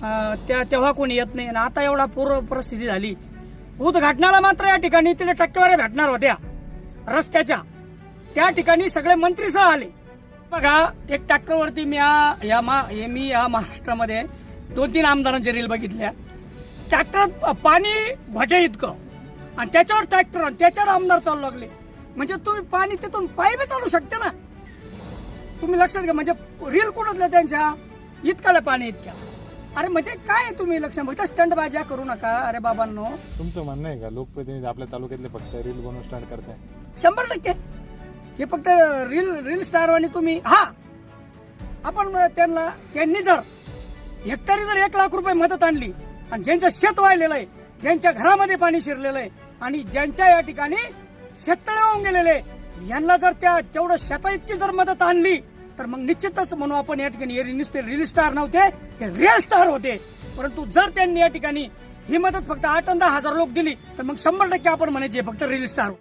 तेव्हा कोणी येत नाही आणि आता एवढा पूर्व परिस्थिती झाली. उद्घाटनाला मात्र या ठिकाणी तिला टक्केवारी भेटणार होत्या रस्त्याच्या, त्या ठिकाणी सगळे मंत्रीसह आले. बघा, एक ट्रॅक्टरवरती मी या महाराष्ट्रामध्ये 2-3 आमदारांचे रील बघितल्या. ट्रॅक्टरात पाणी घोटे इतकं आणि त्याच्यावर ट्रॅक्टर आणि त्याच्यावर आमदार चालू लागले. म्हणजे तुम्ही पाणी तिथून पाईप चालू शकते ना. तुम्ही लक्षात घ्या, म्हणजे रील कुठल्या त्यांच्या इतकाला पाणी इतक्या. अरे म्हणजे काय तुम्ही लक्ष, फक्त स्टंट बाजा करू नका. अरे बाबांनो, तुमचं म्हणणं आहे का लोकप्रतिनिधी आपल्या तालुक्यातले फक्त रील बनवून स्टार्ट करताय? 100% हे फक्त रील स्टार आणि तुम्ही आपण त्यांनी जर हेक्टरी जर 1 लाख रुपये मदत आणली आणि ज्यांचं शेत वाहिलेलं आहे, ज्यांच्या घरामध्ये पाणी शिरलेलं आहे आणि ज्यांच्या या ठिकाणी शेततळे होऊन गेलेले, यांना जर तेवढं शेता इतकी जर मदत आणली तर मग निश्चितच म्हणू आपण या ठिकाणी नुसते रील स्टार नव्हते, हे रिअल स्टार होते. परंतु जर त्यांनी या ठिकाणी ही मदत फक्त 8 आणि 10 हजार लोक दिली तर मग 100% आपण म्हणायचे फक्त रील स्टार.